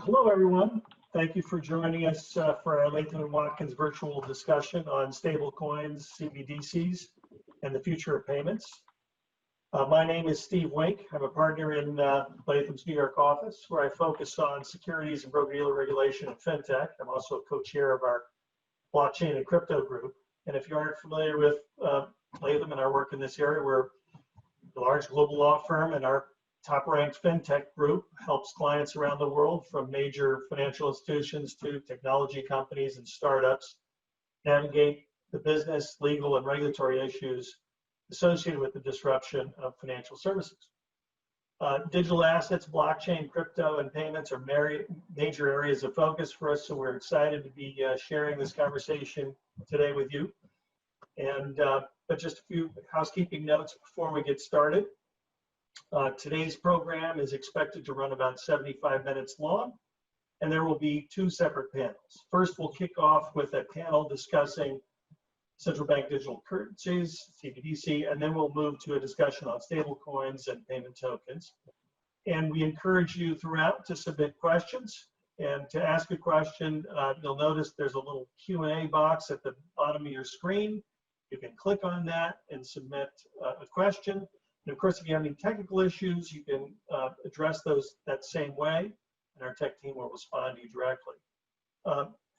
Hello, everyone. Thank you for joining us for our Latham & Watkins virtual discussion on stablecoins, CBDCs, and the future of payments. My name is Steve Wink. I'm a partner in Latham's New York office, where I focus on securities and broker-dealer regulation and fintech. I'm also a co-chair of our blockchain and crypto group. And if you aren't familiar with Latham and our work in this area, we're a large global law firm, and our top-ranked fintech group helps clients around the world, from major financial institutions to technology companies and startups, navigate the business, legal, and regulatory issues associated with the disruption of financial services. Digital assets, blockchain, crypto, and payments are major areas of focus for us, so we're excited to be sharing this conversation today with you. And but just a few housekeeping notes before we get started. Today's program is expected to run about 75 minutes long, and there will be two separate panels. First, we'll kick off with a panel discussing central bank digital currencies, CBDC, and then we'll move to a discussion on stablecoins and payment tokens. And we encourage you throughout to submit questions. And to ask a question, you'll notice there's a little Q&A box at the bottom of your screen. You can click on that and submit a question. And of course, if you have any technical issues, you can address those that same way, and our tech team will respond to you directly.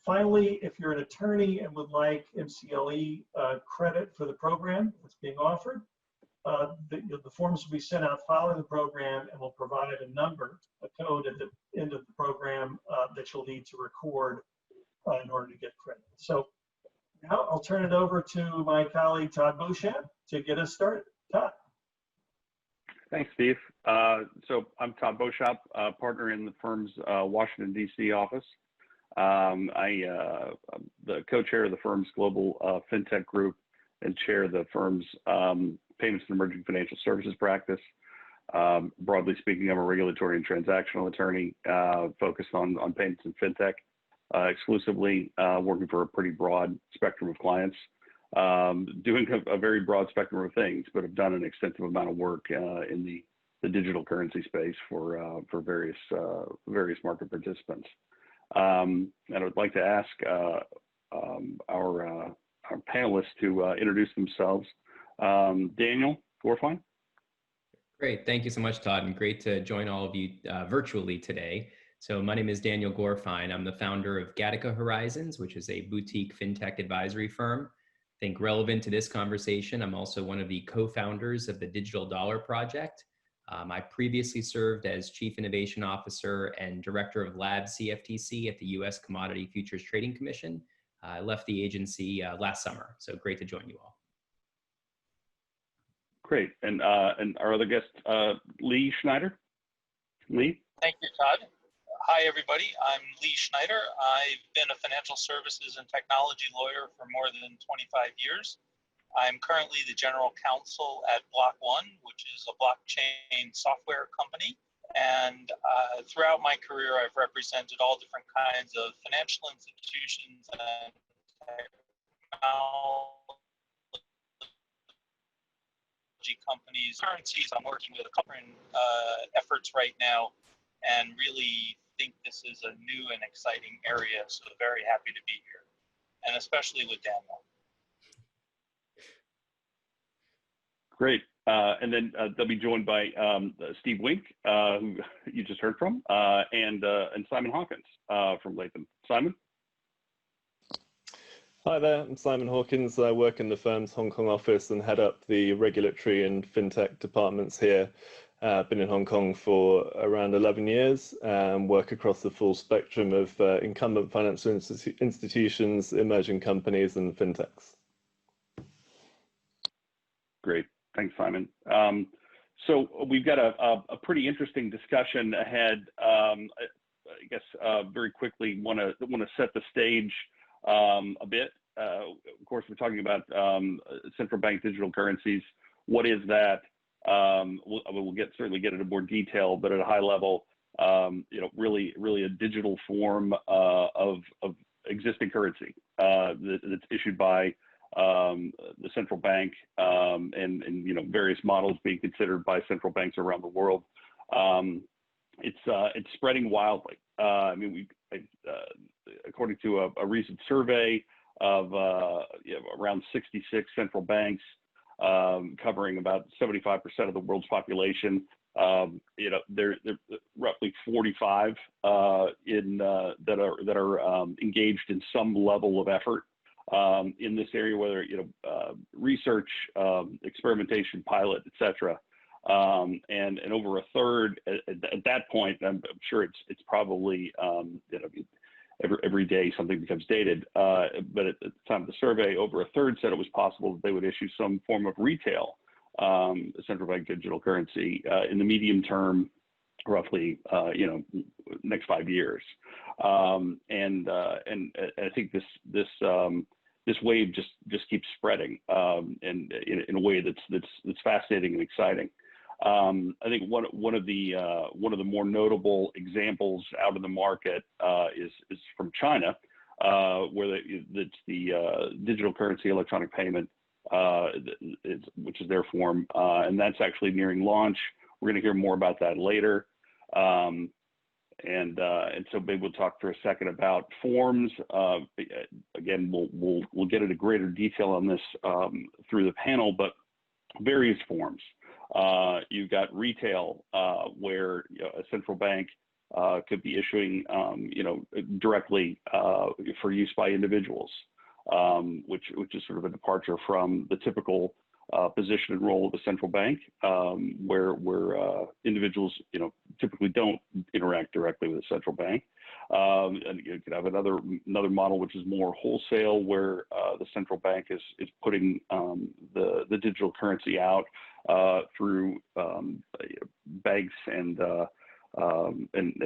Finally, if you're an attorney and would like MCLE credit for the program that's being offered, the forms will be sent out following the program, and we'll provide a number, a code at the end of the program that you'll need to record in order to get credit. So now I'll turn it over to my colleague, Todd Beauchamp, to get us started. Todd. Thanks, Steve. So I'm Todd Beauchamp, partner in the firm's Washington, D.C. office. I'm the co-chair of the firm's global fintech group and chair of the firm's payments and emerging financial services practice. Broadly speaking, I'm a regulatory and transactional attorney focused on payments and fintech exclusively, working for a pretty broad spectrum of clients. Doing a very broad spectrum of things, but have done an extensive amount of work in the digital currency space for various market participants. And I would like to ask our panelists to introduce themselves. Daniel Gofine. Great, thank you so much, Todd, and great to join all of you virtually today. So my name is Daniel Gofine. I'm the founder of Gattaca Horizons, which is a boutique fintech advisory firm. I think relevant to this conversation, I'm also one of the co-founders of the Digital Dollar Project. I previously served as Chief Innovation Officer and Director of Lab CFTC at the U.S. Commodity Futures Trading Commission. I left the agency last summer, so great to join you all. Great, and our other guest, Lee Schneider. Lee? Thank you, Todd. Hi, everybody. I'm Lee Schneider. I've been a financial services and technology lawyer for more than 25 years. I'm currently the general counsel at Block One, which is a blockchain software company. And throughout my career, I've represented all different kinds of financial institutions and technology companies, currencies. I'm working with a couple of efforts right now, and really think this is a new and exciting area, so very happy to be here, and especially with Daniel. Great, and then they'll be joined by Steve Wink, who you just heard from, and Simon Hawkins from Latham. Simon? Hi there, I'm Simon Hawkins. I work in the firm's Hong Kong office and head up the regulatory and fintech departments here. Been in Hong Kong for around 11 years and work across the full spectrum of incumbent financial institutions, emerging companies, and fintechs. Great, thanks, Simon. So we've got a pretty interesting discussion ahead. I guess very quickly want to set the stage a bit. Of course, we're talking about central bank digital currencies. What is that? We'll certainly get into more detail, but at a high level, really a digital form of existing currency that's issued by the central bank, and various models being considered by central banks around the world. it's spreading wildly. I mean, according to a recent survey of around 66 central banks, covering about 75% of the world's population, there roughly 45 that are engaged in some level of effort in this area, whether research, experimentation, pilot, etc. And over a third at that point. I'm sure it's probably every day something becomes dated, but at the time of the survey, over a third said it was possible that they would issue some form of retail central bank digital currency in the medium term, roughly next 5 years. And I think this wave just keeps spreading, and in a way that's fascinating and exciting. I think one of the more notable examples out in the market is from China, where it's the digital currency electronic payment, which is their form, and that's actually nearing launch. We're going to hear more about that later. And so maybe we'll talk for a second about forms. Again, we'll get into greater detail on this through the panel, but various forms. You've got retail, where a central bank could be issuing, directly for use by individuals, which is sort of a departure from the typical position and role of a central bank, where individuals, typically don't interact directly with a central bank. And you could have another model which is more wholesale, where the central bank is putting the digital currency out through banks and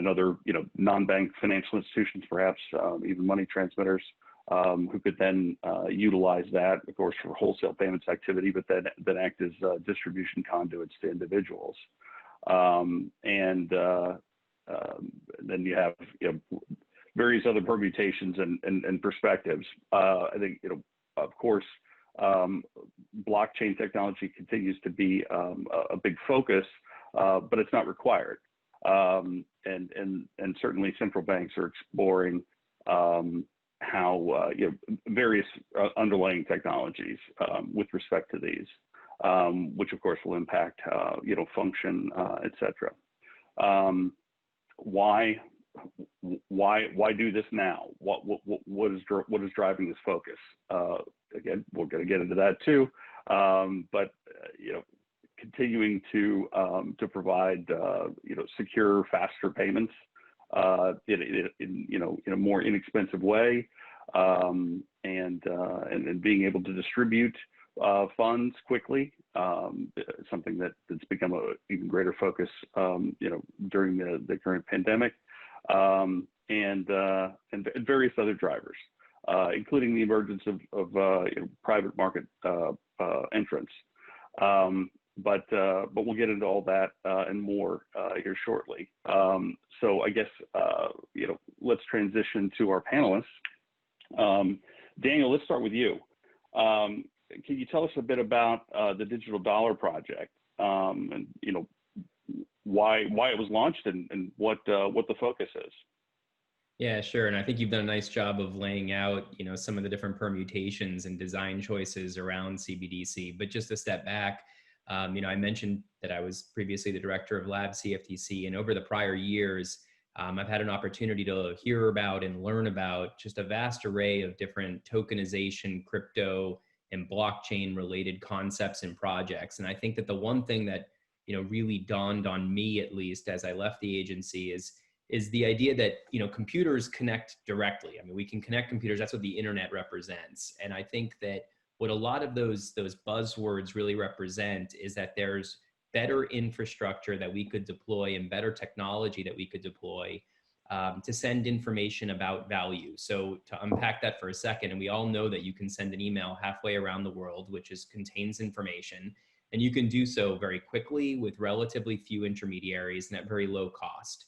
other non-bank financial institutions, perhaps even money transmitters, who could then utilize that, of course, for wholesale payments activity, but then act as distribution conduits to individuals. And then you have various other permutations and perspectives. I think of course, blockchain technology continues to be a big focus, but it's not required. And certainly central banks are exploring how various underlying technologies with respect to these, which of course will impact function, etc. Why do this now? What is driving this focus? Again, we're going to get into that too, but continuing to provide secure, faster payments in a more inexpensive way, and being able to distribute funds quickly, something that's become an even greater focus during the current pandemic, and various other drivers, including the emergence of private market entrants. But we'll get into all that and more here shortly. So I guess let's transition to our panelists. Daniel, let's start with you. Can you tell us a bit about the Digital Dollar Project, and why it was launched and what the focus is? Yeah, sure. And I think you've done a nice job of laying out, some of the different permutations and design choices around CBDC. But just a step back, I mentioned that I was previously the director of Lab CFTC, and over the prior years, I've had an opportunity to hear about and learn about just a vast array of different tokenization, crypto, and blockchain related concepts and projects. And I think that the one thing that really dawned on me, at least as I left the agency, is the idea that computers connect directly. I mean, we can connect computers. That's what the internet represents. And I think that what a lot of those buzzwords really represent is that there's better infrastructure that we could deploy and better technology that we could deploy to send information about value. So to unpack that for a second, and we all know that you can send an email halfway around the world, which contains information, and you can do so very quickly with relatively few intermediaries and at very low cost.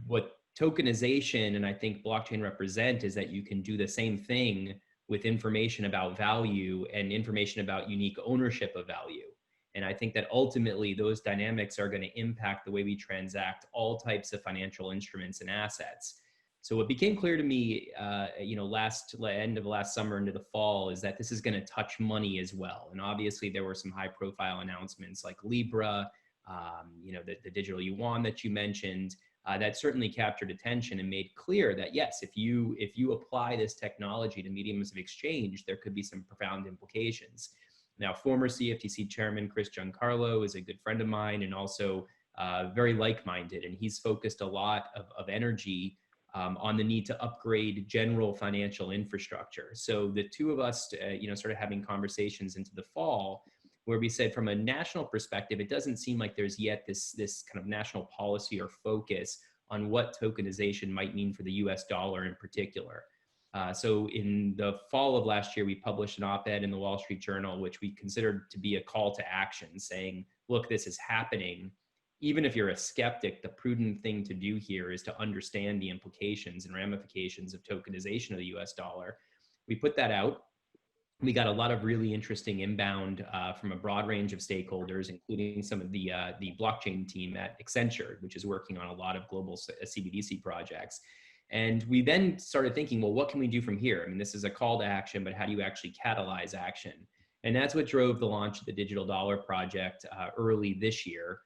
What tokenization and I think blockchain represent is that you can do the same thing with information about value and information about unique ownership of value. And I think that ultimately those dynamics are going to impact the way we transact all types of financial instruments and assets. So what became clear to me, end of last summer into the fall, is that this is going to touch money as well. And obviously there were some high profile announcements like Libra, the digital yuan that you mentioned, that certainly captured attention and made clear that yes, if you apply this technology to mediums of exchange, there could be some profound implications. Now, former CFTC chairman Chris Giancarlo is a good friend of mine and also very like-minded, and he's focused a lot of energy on the need to upgrade general financial infrastructure. So the two of us, started having conversations into the fall where we said from a national perspective, it doesn't seem like there's yet this kind of national policy or focus on what tokenization might mean for the US dollar in particular. So in the fall of last year, we published an op-ed in the Wall Street Journal, which we considered to be a call to action saying, look, this is happening. Even if you're a skeptic, the prudent thing to do here is to understand the implications and ramifications of tokenization of the US dollar. We put that out. We got a lot of really interesting inbound from a broad range of stakeholders, including some of the blockchain team at Accenture, which is working on a lot of global CBDC projects. And we then started thinking, well, what can we do from here? I mean, this is a call to action, but how do you actually catalyze action? And that's what drove the launch of the Digital Dollar Project early this year.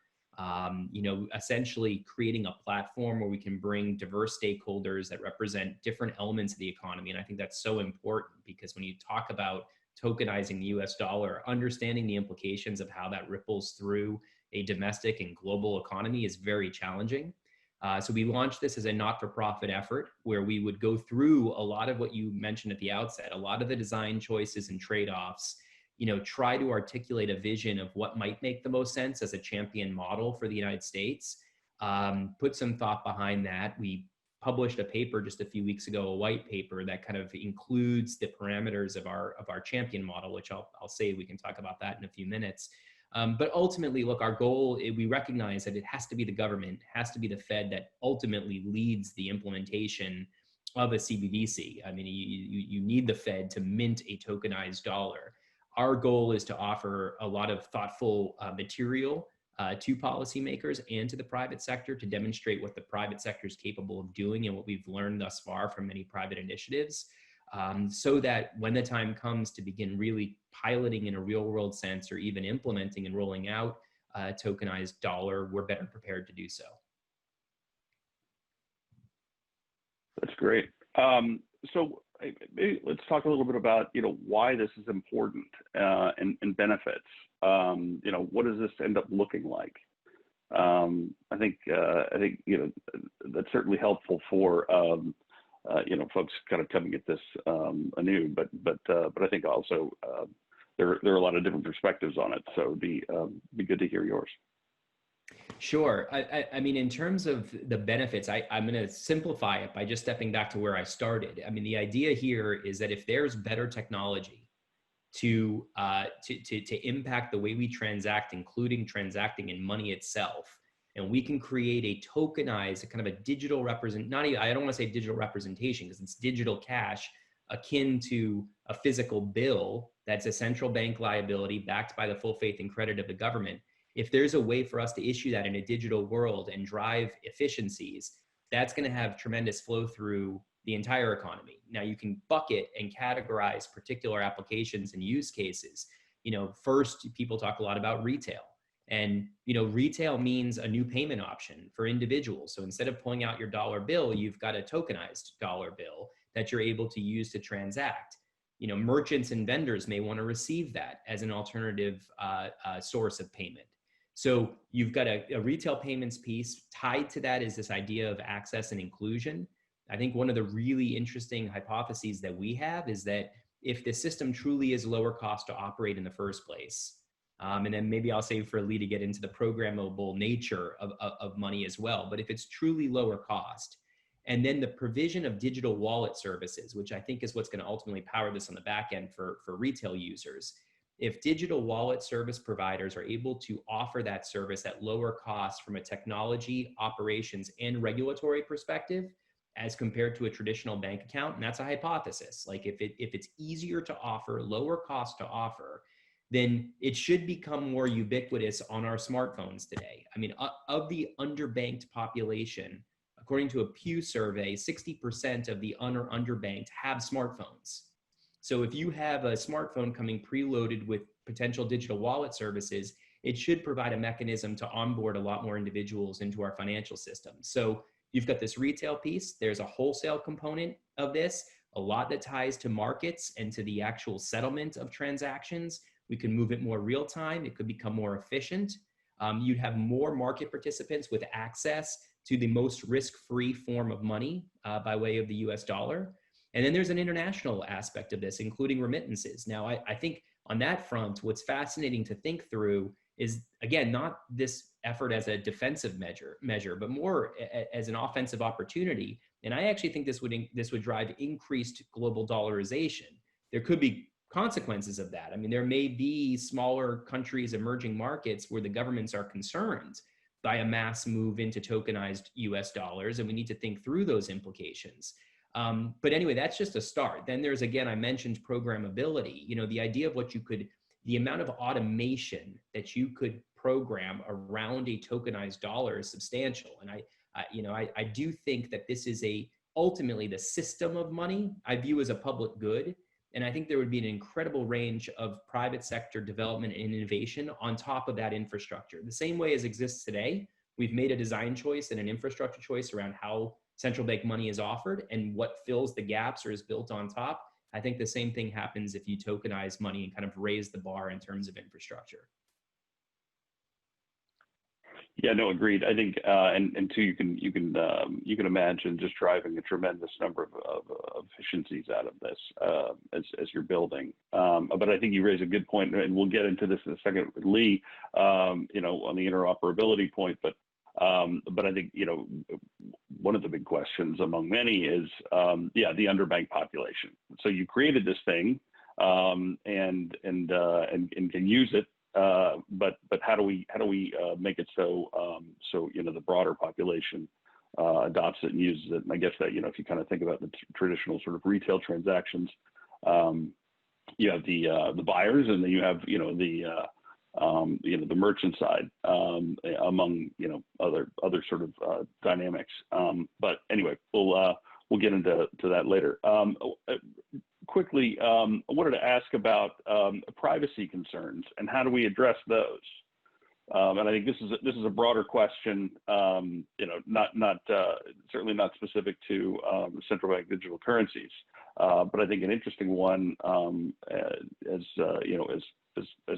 Essentially creating a platform where we can bring diverse stakeholders that represent different elements of the economy. And I think that's so important because when you talk about tokenizing the US dollar, understanding the implications of how that ripples through a domestic and global economy is very challenging. So we launched this as a not-for-profit effort where we would go through a lot of what you mentioned at the outset, a lot of the design choices and trade-offs, try to articulate a vision of what might make the most sense as a champion model for the United States, put some thought behind that. We published a paper just a few weeks ago, a white paper that kind of includes the parameters of our champion model, which I'll say we can talk about that in a few minutes. But ultimately, look, our goal, we recognize that it has to be the government, has to be the Fed that ultimately leads the implementation of a CBDC. I mean, you need the Fed to mint a tokenized dollar. Our goal is to offer a lot of thoughtful material to policymakers and to the private sector to demonstrate what the private sector is capable of doing and what we've learned thus far from many private initiatives, so that when the time comes to begin really piloting in a real world sense or even implementing and rolling out a tokenized dollar, we're better prepared to do so. That's great. So maybe let's talk a little bit about why this is important and benefits. What does this end up looking like? I think that's certainly helpful for folks kind of coming at this anew. But I think also there are a lot of different perspectives on it. So it'd be good to hear yours. Sure. I mean, in terms of the benefits, I'm going to simplify it by just stepping back to where I started. I mean, the idea here is that if there's better technology to impact the way we transact, including transacting in money itself, and we can create a tokenized, a kind of a digital I don't want to say digital representation because it's digital cash akin to a physical bill that's a central bank liability backed by the full faith and credit of the government. If there's a way for us to issue that in a digital world and drive efficiencies, that's going to have tremendous flow through the entire economy. Now you can bucket and categorize particular applications and use cases. First, people talk a lot about retail. And, retail means a new payment option for individuals. So instead of pulling out your dollar bill, you've got a tokenized dollar bill that you're able to use to transact. Merchants and vendors may want to receive that as an alternative source of payment. So you've got a retail payments piece. Tied to that is this idea of access and inclusion. I think one of the really interesting hypotheses that we have is that if the system truly is lower cost to operate in the first place, and then maybe I'll save for Lee to get into the programmable nature of money as well, but if it's truly lower cost, and then the provision of digital wallet services, which I think is what's going to ultimately power this on the back end for retail users. If digital wallet service providers are able to offer that service at lower cost from a technology, operations, and regulatory perspective, as compared to a traditional bank account, and that's a hypothesis. Like if it's easier to offer, lower cost to offer, then it should become more ubiquitous on our smartphones today. I mean, of the underbanked population, according to a Pew survey, 60% of the underbanked have smartphones. So if you have a smartphone coming preloaded with potential digital wallet services, it should provide a mechanism to onboard a lot more individuals into our financial system. So you've got this retail piece, there's a wholesale component of this, a lot that ties to markets and to the actual settlement of transactions. We can move it more real time. It could become more efficient. You'd have more market participants with access to the most risk-free form of money by way of the US dollar. And then there's an international aspect of this, including remittances. Now, I think on that front, what's fascinating to think through is, again, not this effort as a defensive measure, but more as an offensive opportunity. And I actually think this would drive increased global dollarization. There could be consequences of that. I mean, there may be smaller countries, emerging markets where the governments are concerned by a mass move into tokenized US dollars, and we need to think through those implications. But anyway, that's just a start. Then there's, again, I mentioned programmability, the idea of the amount of automation that you could program around a tokenized dollar is substantial. And I do think that this is ultimately the system of money I view as a public good. And I think there would be an incredible range of private sector development and innovation on top of that infrastructure. The same way as exists today, we've made a design choice and an infrastructure choice around how central bank money is offered and what fills the gaps or is built on top. I think the same thing happens if you tokenize money and kind of raise the bar in terms of infrastructure. Yeah, no, agreed. I think, and two, you can imagine just driving a tremendous number of efficiencies out of this as you're building. But I think you raise a good point, and we'll get into this in a second with Lee, on the interoperability point. But I think one of the big questions among many is, the underbanked population. So you created this thing, and can use it. But how do we make it so the broader population adopts it and uses it? And I guess that if you kind of think about the traditional sort of retail transactions, you have the buyers, and then you have the merchant side, among other sort of dynamics. But anyway, we'll get into that later. Quickly, I wanted to ask about privacy concerns and how do we address those? And I think this is a broader question, not certainly not specific to central bank digital currencies, but I think an interesting one, as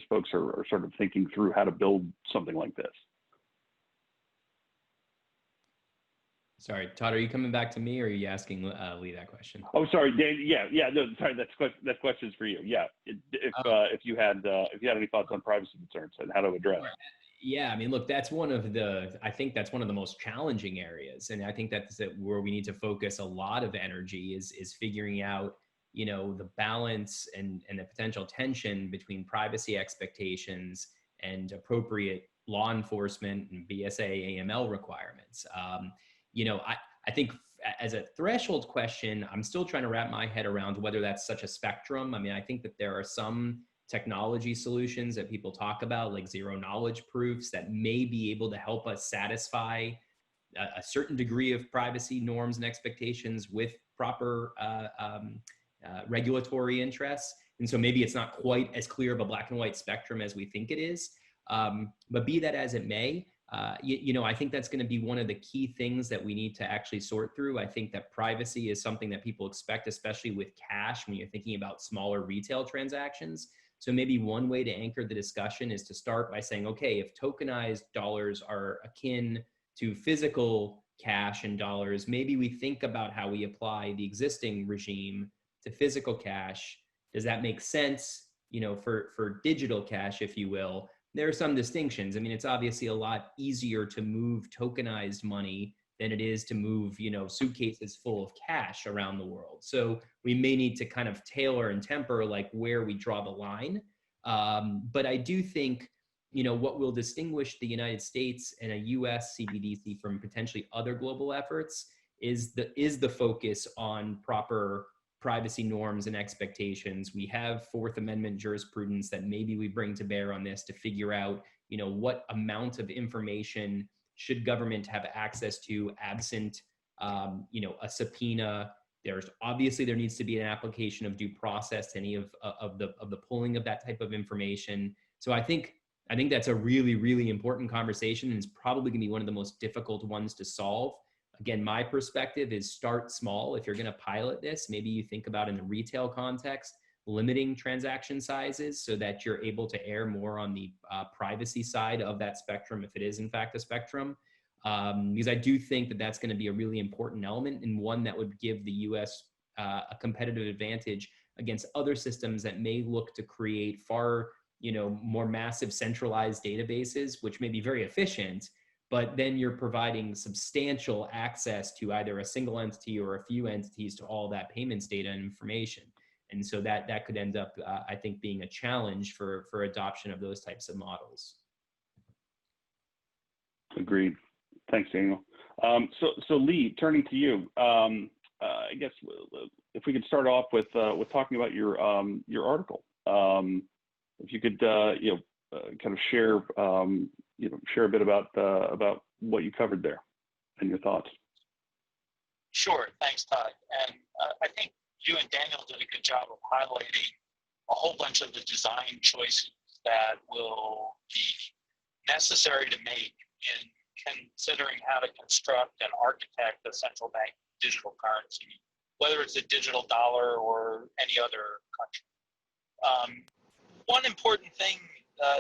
folks are sort of thinking through how to build something like this. Sorry, Todd, are you coming back to me, or are you asking Lee that question? Oh, sorry, Dan. Yeah. No, sorry. That question's for you. Yeah. If you had any thoughts on privacy concerns and how to address. Yeah, I mean, look, I think that's one of the most challenging areas, and I think that's where we need to focus a lot of energy is figuring out, the balance and the potential tension between privacy expectations and appropriate law enforcement and BSA AML requirements. I think as a threshold question, I'm still trying to wrap my head around whether that's such a spectrum. I mean, I think that there are some technology solutions that people talk about, like zero knowledge proofs, that may be able to help us satisfy a certain degree of privacy norms and expectations with proper regulatory interests. And so maybe it's not quite as clear of a black and white spectrum as we think it is. But be that as it may, I think that's going to be one of the key things that we need to actually sort through. I think that privacy is something that people expect, especially with cash, when you're thinking about smaller retail transactions. So maybe one way to anchor the discussion is to start by saying, okay, if tokenized dollars are akin to physical cash and dollars, maybe we think about how we apply the existing regime to physical cash. Does that make sense, for digital cash, if you will? There are some distinctions. I mean, it's obviously a lot easier to move tokenized money than it is to move, suitcases full of cash around the world. So we may need to kind of tailor and temper like where we draw the line. But I do think, what will distinguish the United States and a US CBDC from potentially other global efforts is the focus on proper privacy norms and expectations. We have Fourth Amendment jurisprudence that maybe we bring to bear on this to figure out, what amount of information should government have access to absent, a subpoena. There needs to be an application of due process to any of the pulling of that type of information. So I think that's a really, really important conversation, and it's probably going to be one of the most difficult ones to solve. Again, my perspective is start small. If you're going to pilot this, maybe you think about in the retail context, limiting transaction sizes so that you're able to err more on the privacy side of that spectrum, if it is in fact a spectrum. Because I do think that that's going to be a really important element, and one that would give the US a competitive advantage against other systems that may look to create far, more massive centralized databases, which may be very efficient, but then you're providing substantial access to either a single entity or a few entities to all that payments data and information. And so that could end up, I think, being a challenge for adoption of those types of models. Agreed. Thanks, Daniel. So Lee, turning to you, I guess if we could start off with talking about your article. If you could, kind of share a bit about what you covered there and your thoughts. Sure. Thanks, Todd. And I think you and Daniel did a good job of highlighting a whole bunch of the design choices that will be necessary to make in considering how to construct and architect a central bank digital currency, whether it's a digital dollar or any other country. One important thing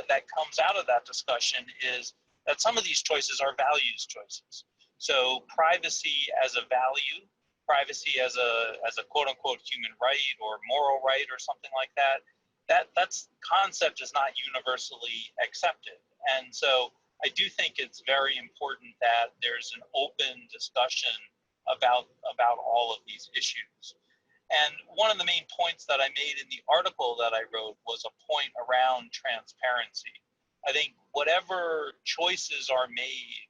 that comes out of that discussion is that some of these choices are values choices. So privacy as a value, privacy as a quote unquote human right or moral right or something like that, that's concept is not universally accepted. And so I do think it's very important that there's an open discussion about all of these issues. And one of the main points that I made in the article that I wrote was a point around transparency. I think whatever choices are made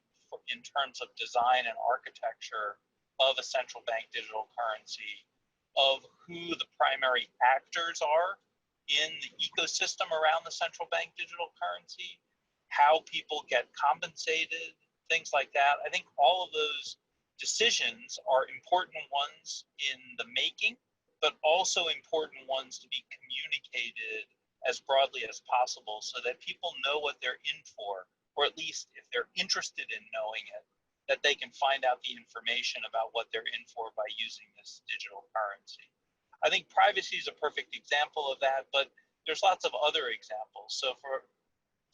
in terms of design and architecture of a central bank digital currency, of who the primary actors are in the ecosystem around the central bank digital currency, how people get compensated, things like that. I think all of those decisions are important ones in the making, but also important ones to be communicated as broadly as possible so that people know what they're in for, or at least if they're interested in knowing it, that they can find out the information about what they're in for by using this digital currency. I think privacy is a perfect example of that, but there's lots of other examples. So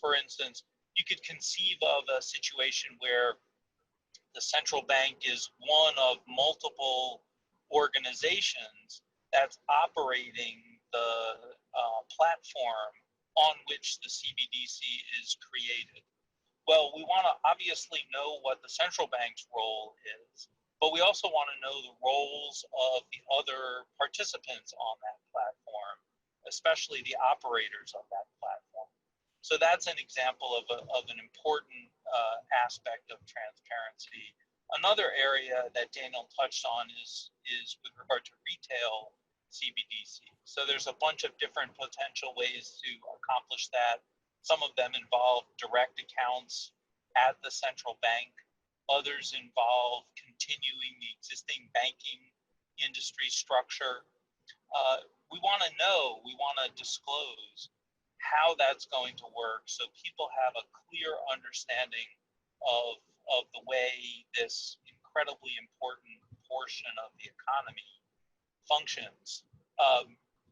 for instance, you could conceive of a situation where the central bank is one of multiple organizations that's operating the platform on which the CBDC is created. Well, we want to obviously know what the central bank's role is, but we also want to know the roles of the other participants on that platform, especially the operators of that platform. So that's an example of an important aspect of transparency. Another area that Daniel touched on is with regard to retail CBDC. So there's a bunch of different potential ways to accomplish that. Some of them involve direct accounts at the central bank. Others involve continuing the existing banking industry structure. We want to know, we want to disclose how that's going to work so people have a clear understanding of the way this incredibly important portion of the economy functions.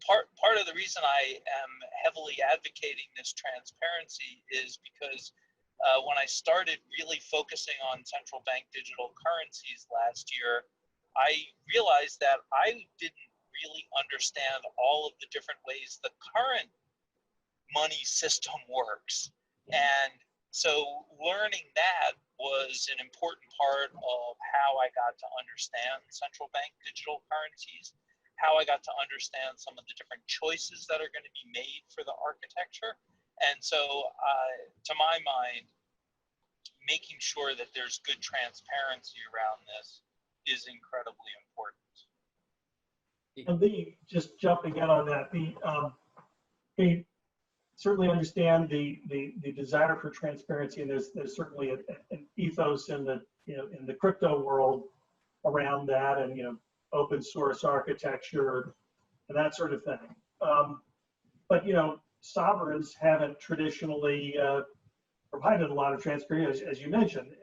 Part of the reason I am heavily advocating this transparency is because when I started really focusing on central bank digital currencies last year, I realized that I didn't really understand all of the different ways the current money system works. And so learning that was an important part of how I got to understand central bank digital currencies, how I got to understand some of the different choices that are going to be made for the architecture. And so to my mind, making sure that there's good transparency around this is incredibly important. And just jumping in on that, we certainly understand the desire for transparency, and there's certainly an ethos in the in the crypto world around that, and open source architecture and that sort of thing. But sovereigns haven't traditionally provided a lot of transparency, as you mentioned,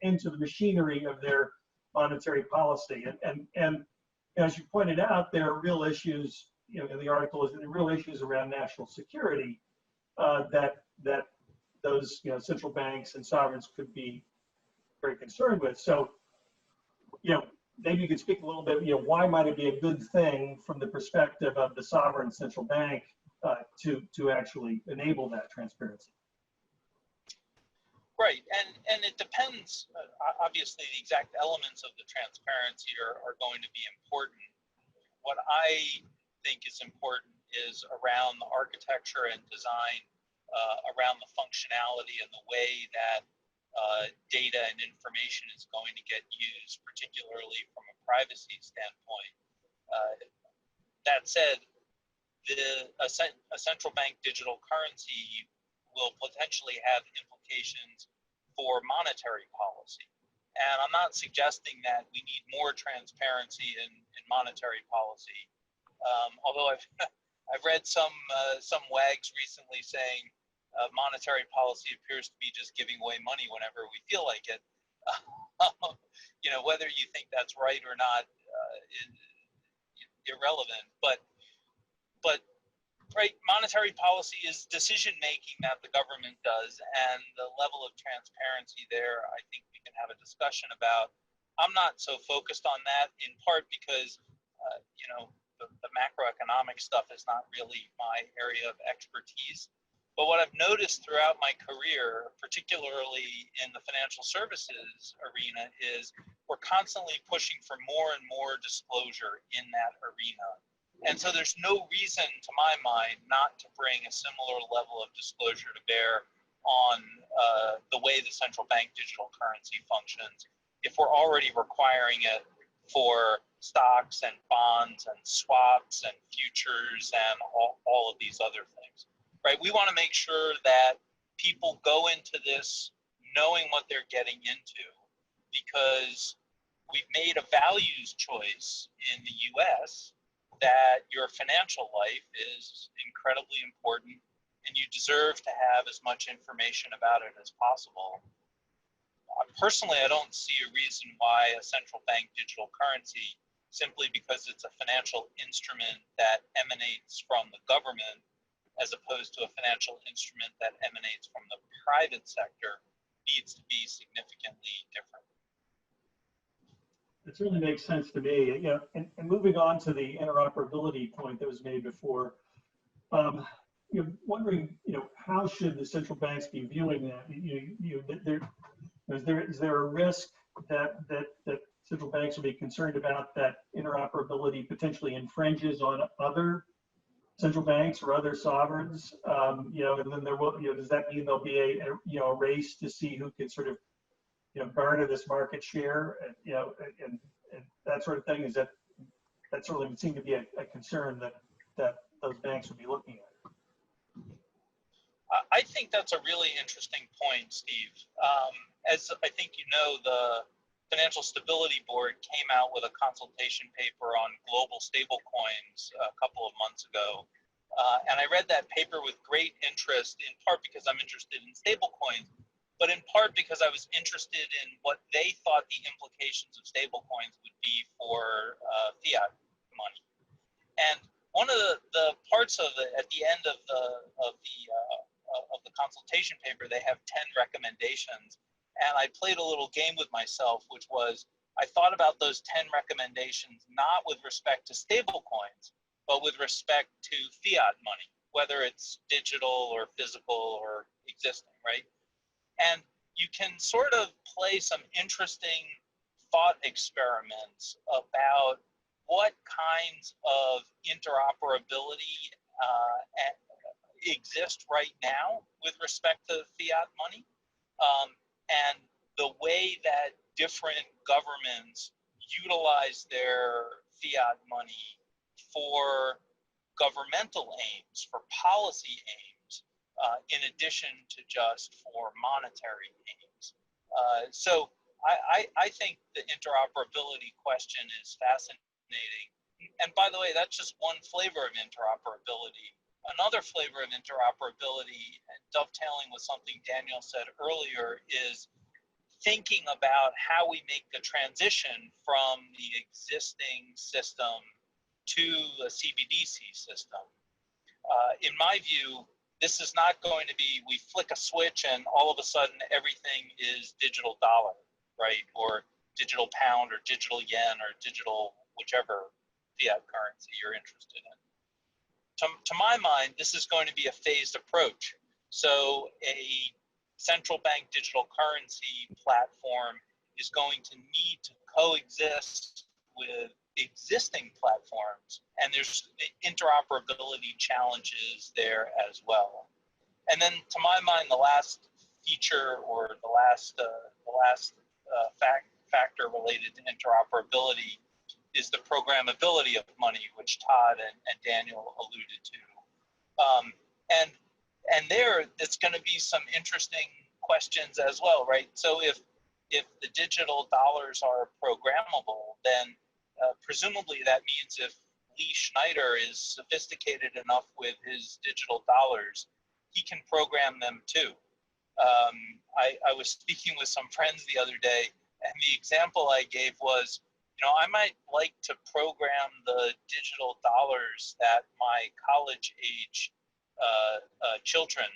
into the machinery of their monetary policy. And as you pointed out, there are real issues, in the article, is there real issues around national security that those central banks and sovereigns could be very concerned with. So, maybe you could speak a little bit, why might it be a good thing from the perspective of the sovereign central bank to actually enable that transparency? Right, and it depends. Obviously, the exact elements of the transparency are going to be important. What I think is important is around the architecture and design, around the functionality and the way that data and information is going to get used, particularly from a privacy standpoint. That said, a central bank digital currency will potentially have implications for monetary policy. And I'm not suggesting that we need more transparency in monetary policy. Although I've read some wags recently saying monetary policy appears to be just giving away money whenever we feel like it. Whether you think that's right or not is irrelevant. But right, monetary policy is decision making that the government does, and the level of transparency there, I think we can have a discussion about. I'm not so focused on that, in part because the macroeconomic stuff is not really my area of expertise. But what I've noticed throughout my career, particularly in the financial services arena, is we're constantly pushing for more and more disclosure in that arena. And so there's no reason, to my mind, not to bring a similar level of disclosure to bear on the way the central bank digital currency functions, if we're already requiring it for stocks and bonds and swaps and futures and all of these other things, right? We want to make sure that people go into this knowing what they're getting into, because we've made a values choice in the US that your financial life is incredibly important and you deserve to have as much information about it as possible. Personally, I don't see a reason why a central bank digital currency, simply because it's a financial instrument that emanates from the government as opposed to a financial instrument that emanates from the private sector, needs to be significantly different. It certainly makes sense to me. And moving on to the interoperability point that was made before, wondering, how should the central banks be viewing that? Is there a risk that central banks will be concerned about that interoperability potentially infringes on other central banks or other sovereigns? And then there will, does that mean there'll be a race to see who can sort of garner this market share, and that sort of thing? Is that certainly would seem to be a concern that those banks would be looking at? I think that's a really interesting point, Steve. As I think the Financial Stability Board came out with a consultation paper on global stablecoins a couple of months ago. And I read that paper with great interest, in part because I'm interested in stablecoins, but in part because I was interested in what they thought the implications of stablecoins would be for fiat money. And one of the parts of it at the end of the consultation paper, they have 10 recommendations, and I played a little game with myself, which was I thought about those 10 recommendations not with respect to stablecoins, but with respect to fiat money, whether it's digital or physical or existing, right? And you can sort of play some interesting thought experiments about what kinds of interoperability exist right now with respect to fiat money, and the way that different governments utilize their fiat money for governmental aims, for policy aims, in addition to just for monetary aims. So I think the interoperability question is fascinating. And by the way, that's just one flavor of interoperability. Another flavor of interoperability, and dovetailing with something Daniel said earlier, is thinking about how we make the transition from the existing system to a CBDC system. In my view, this is not going to be, we flick a switch and all of a sudden everything is digital dollar, right? Or digital pound or digital yen or digital whichever fiat currency you're interested in. To my mind, this is going to be a phased approach. So a central bank digital currency platform is going to need to coexist with existing platforms, and there's interoperability challenges there as well. And then, to my mind, the last feature or the last factor related to interoperability is the programmability of money, which Todd and Daniel alluded to. And there, it's going to be some interesting questions as well, right? So if the digital dollars are programmable, then presumably that means if Lee Schneider is sophisticated enough with his digital dollars, he can program them too. I was speaking with some friends the other day, and the example I gave was, I might like to program the digital dollars that my college age children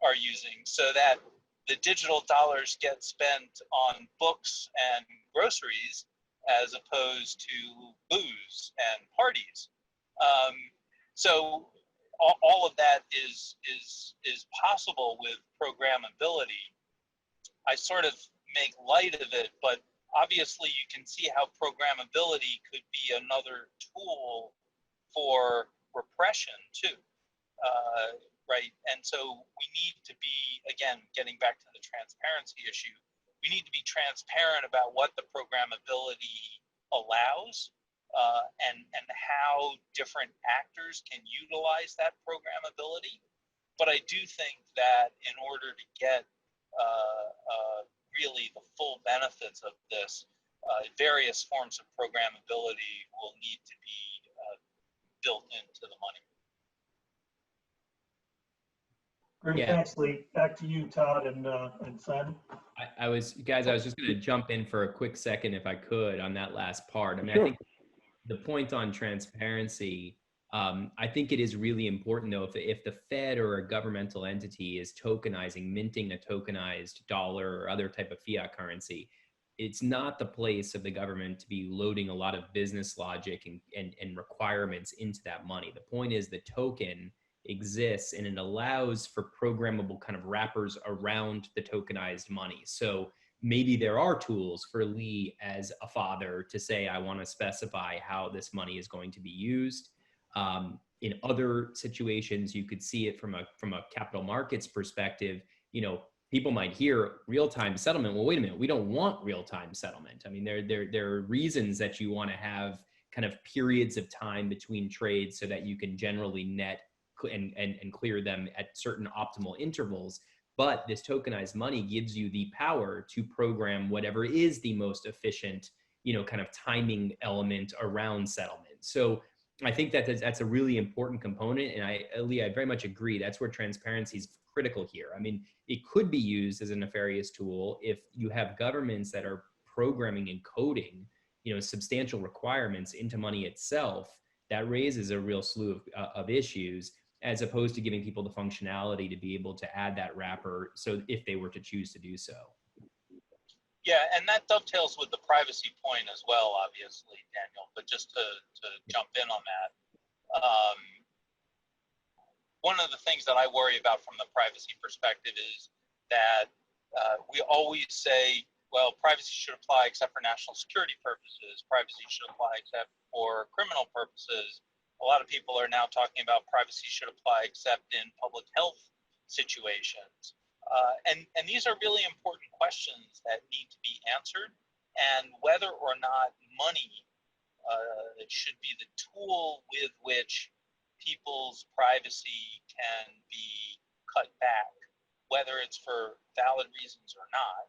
are using so that the digital dollars get spent on books and groceries as opposed to booze and parties. So all of that is possible with programmability. I sort of make light of it, but obviously you can see how programmability could be another tool for repression too, right? And so we need to be, again, getting back to the transparency issue, we need to be transparent about what the programmability allows and how different actors can utilize that programmability. But I do think that in order to get really the full benefits of this, various forms of programmability will need to be built into the money. Great, Yeah. thanks, Lee. Back to you, Todd and Simon. I was just going to jump in for a quick second, if I could, on that last part. I mean, sure. I think the point on transparency, I think it is really important, though, if the Fed or a governmental entity is tokenizing, minting a tokenized dollar or other type of fiat currency, it's not the place of the government to be loading a lot of business logic and requirements into that money. The point is the token exists and it allows for programmable kind of wrappers around the tokenized money. So maybe there are tools for Lee as a father to say, I want to specify how this money is going to be used. In other situations, you could see it from a capital markets perspective. People might hear real-time settlement. Well, wait a minute, we don't want real-time settlement. I mean, there are reasons that you want to have kind of periods of time between trades so that you can generally net and clear them at certain optimal intervals. But this tokenized money gives you the power to program whatever is the most efficient, kind of timing element around settlement. So I think that's a really important component. And Lee, I very much agree. That's where transparency is critical here. I mean, it could be used as a nefarious tool if you have governments that are programming and coding, substantial requirements into money itself. That raises a real slew of issues, as opposed to giving people the functionality to be able to add that wrapper, so if they were to choose to do so. Yeah, and that dovetails with the privacy point as well, obviously, Daniel, but just to jump in on that. One of the things that I worry about from the privacy perspective is that we always say, well, privacy should apply except for national security purposes. Privacy should apply except for criminal purposes. A lot of people are now talking about privacy should apply except in public health situations. And these are really important questions that need to be answered. And whether or not money should be the tool with which people's privacy can be cut back, whether it's for valid reasons or not.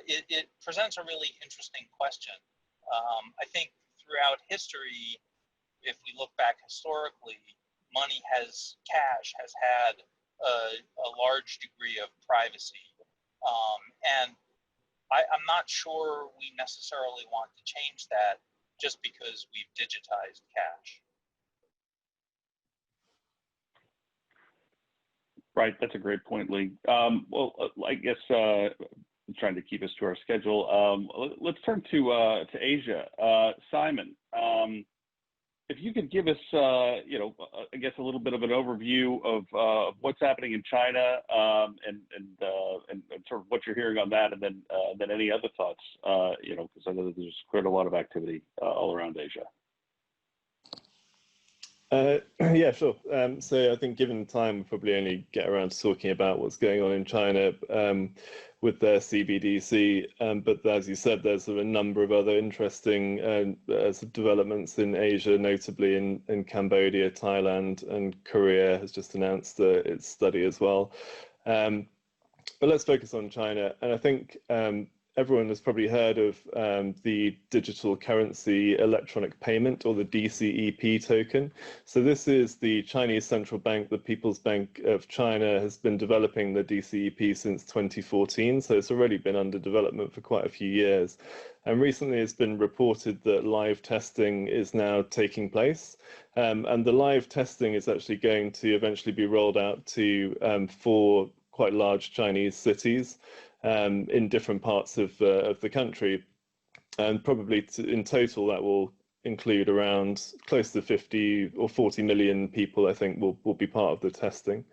It presents a really interesting question. I think throughout history, if we look back historically, cash has had a large degree of privacy. And I'm not sure we necessarily want to change that just because we've digitized cash. Right, that's a great point, Lee. Well, I guess trying to keep us to our schedule. Let's turn to Asia. Simon, if you could give us, I guess a little bit of an overview of what's happening in China and sort of what you're hearing on that, and then any other thoughts, because I know that there's quite a lot of activity all around Asia. Yeah, sure. So I think given time, we'll probably only get around to talking about what's going on in China with their CBDC. But as you said, there's a number of other interesting developments in Asia, notably in Cambodia, Thailand, and Korea has just announced its study as well. But let's focus on China. And I think everyone has probably heard of the digital currency electronic payment, or the DCEP token. So this is the Chinese central bank, the People's Bank of China, has been developing the DCEP since 2014. So it's already been under development for quite a few years. And recently it's been reported that live testing is now taking place. And the live testing is actually going to eventually be rolled out to 4 quite large Chinese cities in different parts of the country, and probably in total that will include around close to 50 or 40 million people, I think, will be part of the testing.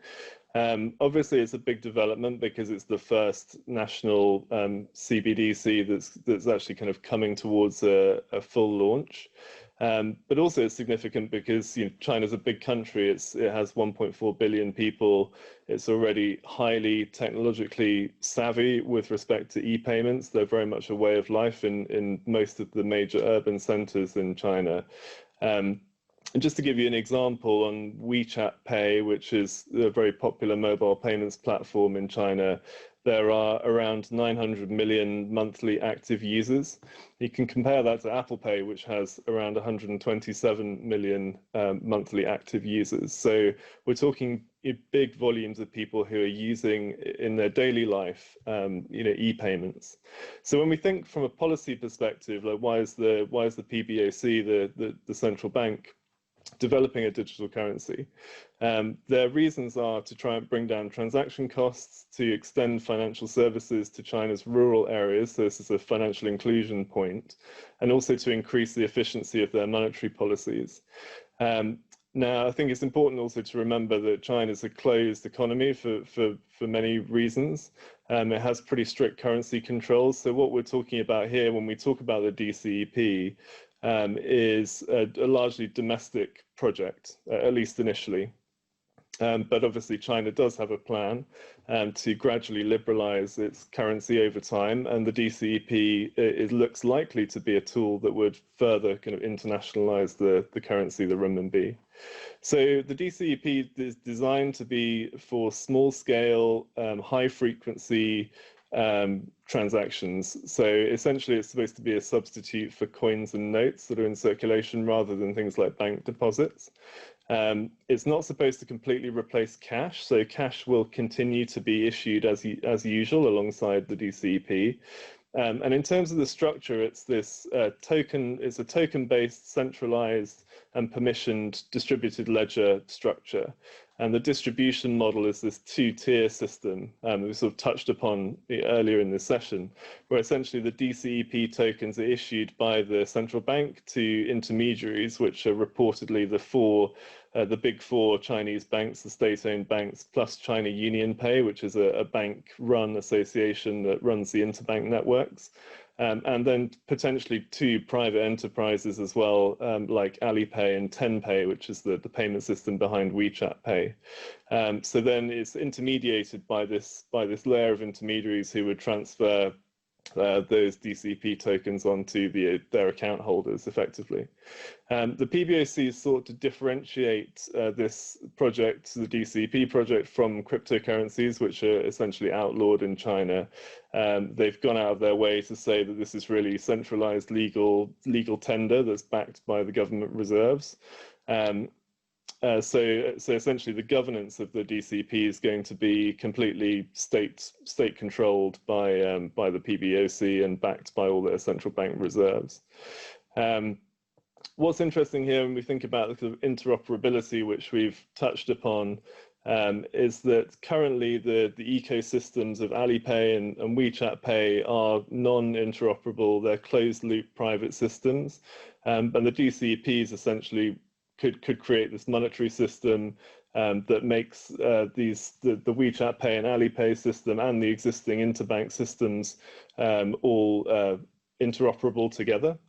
Obviously, it's a big development because it's the first national CBDC that's actually kind of coming towards a full launch. But also it's significant because China's a big country. It has 1.4 billion people. It's already highly technologically savvy with respect to e-payments. They're very much a way of life in most of the major urban centers in China. And just to give you an example, on WeChat Pay, which is a very popular mobile payments platform in China, there are around 900 million monthly active users. You can compare that to Apple Pay, which has around 127 million monthly active users. So we're talking big volumes of people who are using in their daily life, e-payments. So when we think from a policy perspective, like why is the PBOC, the central bank, developing a digital currency? Their reasons are to try and bring down transaction costs, to extend financial services to China's rural areas, so this is a financial inclusion point, and also to increase the efficiency of their monetary policies. Now, I think it's important also to remember that China's a closed economy for many reasons. It has pretty strict currency controls. So what we're talking about here when we talk about the DCEP is a largely domestic project, at least initially. But obviously China does have a plan to gradually liberalize its currency over time, and the DCEP it looks likely to be a tool that would further kind of internationalize the currency, the renminbi. So the DCEP is designed to be for small scale, high frequency transactions. So essentially it's supposed to be a substitute for coins and notes that are in circulation rather than things like bank deposits. It's not supposed to completely replace cash, so cash will continue to be issued as usual alongside the DCEP. And in terms of the structure, it's this token. It's a token-based, centralized, and permissioned distributed ledger structure. And the distribution model is this 2-tier system we sort of touched upon earlier in this session, where essentially the DCEP tokens are issued by the central bank to intermediaries, which are reportedly the big 4 Chinese banks, the state-owned banks, plus China UnionPay, which is a bank-run association that runs the interbank networks. And then potentially 2 private enterprises as well, like Alipay and Tenpay, which is the payment system behind WeChat Pay. So then it's intermediated by this layer of intermediaries who would transfer those DCP tokens onto their account holders effectively. The PBOC sought to differentiate this project, the DCP project, from cryptocurrencies, which are essentially outlawed in China. They've gone out of their way to say that this is really centralized legal tender that's backed by the government reserves. So essentially, the governance of the DCP is going to be completely state controlled by the PBOC and backed by all their central bank reserves. What's interesting here when we think about the interoperability, which we've touched upon, is that currently the ecosystems of Alipay and WeChat Pay are non-interoperable. They're closed-loop private systems, and the DCPs essentially could create this monetary system that makes the WeChat Pay and Alipay system and the existing interbank systems all interoperable together.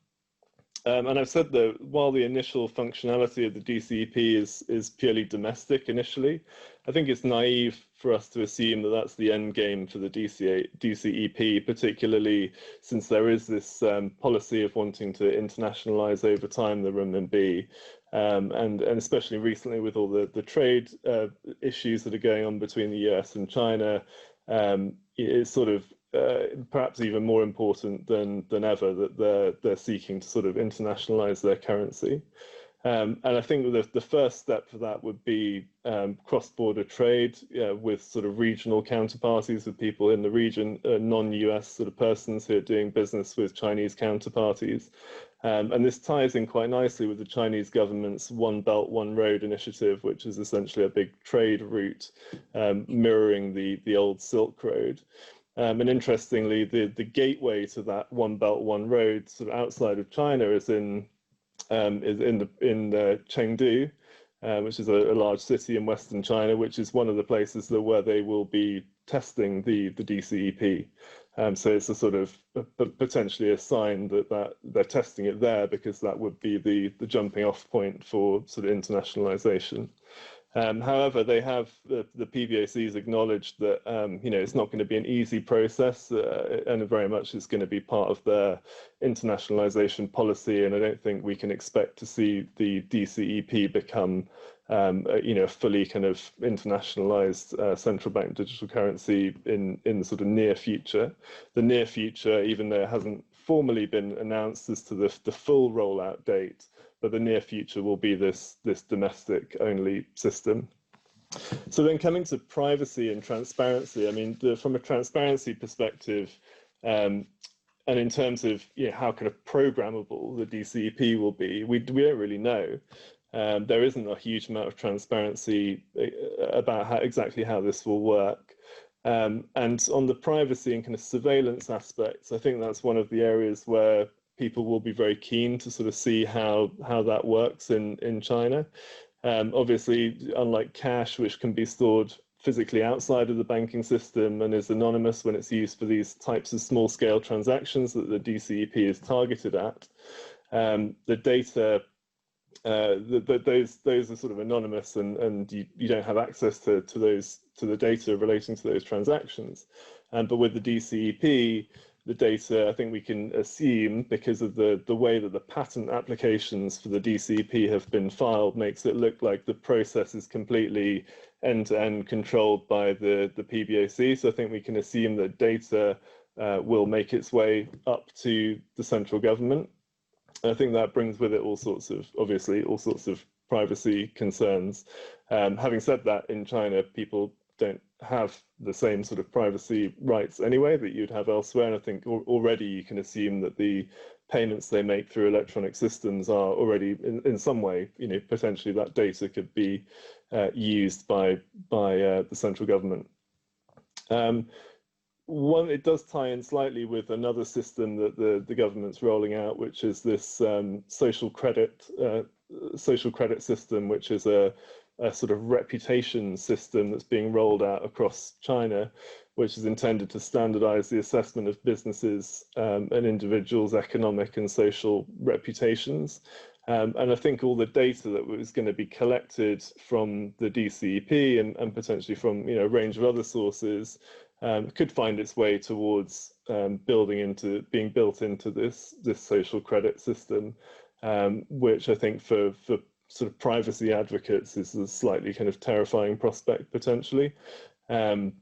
And I've said that while the initial functionality of the DCP is purely domestic initially, I think it's naive for us to assume that that's the end game for the DCEP, particularly since there is this policy of wanting to internationalize over time the renminbi. And especially recently with all the trade issues that are going on between the US and China, it's sort of perhaps even more important than ever that they're seeking to sort of internationalize their currency. And I think the first step for that would be cross-border trade with sort of regional counterparties, with people in the region, non-US sort of persons who are doing business with Chinese counterparties. And this ties in quite nicely with the Chinese government's One Belt, One Road initiative, which is essentially a big trade route mirroring the old Silk Road. And interestingly, the gateway to that One Belt, One Road sort of outside of China is in Chengdu, which is a large city in Western China, which is one of the places where they will be testing the DCEP. So it's a sort of potentially a sign that they're testing it there, because that would be the jumping off point for sort of internationalization. However, they have the PBOCs acknowledged that it's not going to be an easy process, and very much it's going to be part of their internationalization policy. And I don't think we can expect to see the DCEP become a fully kind of internationalized central bank digital currency in the sort of near future. The near future, even though it hasn't formally been announced as to the full rollout date, but the near future will be this domestic only system. So then coming to privacy and transparency, I mean, from a transparency perspective, and in terms of how kind of programmable the DCEP will be, we don't really know. There isn't a huge amount of transparency about exactly how this will work. And on the privacy and kind of surveillance aspects, I think that's one of the areas where people will be very keen to sort of see how that works in China. Obviously, unlike cash, which can be stored physically outside of the banking system and is anonymous when it's used for these types of small-scale transactions that the DCEP is targeted at, the data, those are sort of anonymous, and you don't have access to the data relating to those transactions. But with the DCEP, the data, I think we can assume, because of the way that the patent applications for the DCEP have been filed, makes it look like the process is completely end-to-end controlled by the PBOC. So I think we can assume that data will make its way up to the central government. And I think that brings with it all sorts of privacy concerns. Having said that, in China, people don't have the same sort of privacy rights anyway that you'd have elsewhere. And I think already you can assume that the payments they make through electronic systems are already in some way, potentially that data could be used by the central government. It does tie in slightly with another system that the government's rolling out, which is this social credit system, which is a sort of reputation system that's being rolled out across China, which is intended to standardize the assessment of businesses and individuals' economic and social reputations. And I think all the data that was going to be collected from the DCEP and potentially from a range of other sources could find its way towards being built into this social credit system, which I think for sort of privacy advocates is a slightly kind of terrifying prospect potentially. And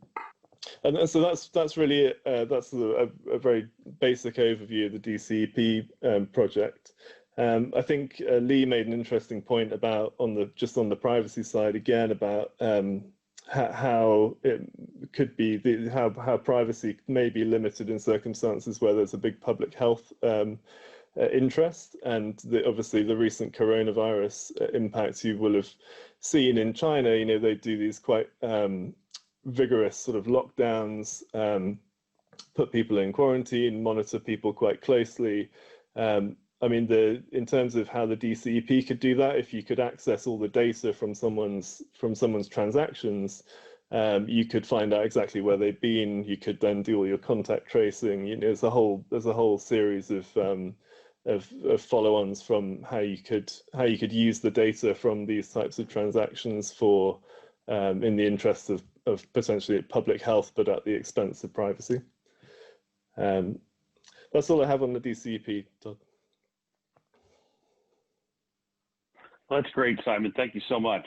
so that's really it. That's a very basic overview of the DCEP project. I think Lee made an interesting point about on the privacy side again about how it could be how privacy may be limited in circumstances where there's a big public health interest, and obviously the recent coronavirus impacts you will have seen in China. You know, they do these quite vigorous sort of lockdowns, put people in quarantine, monitor people quite closely. I mean, in terms of how the DCEP could do that, if you could access all the data from someone's transactions, you could find out exactly where they've been. You could then do all your contact tracing. You know, there's a whole series of follow-ons from how you could use the data from these types of transactions for in the interest of potentially public health, but at the expense of privacy. That's all I have on the DCEP, Todd. Well, that's great, Simon. Thank you so much.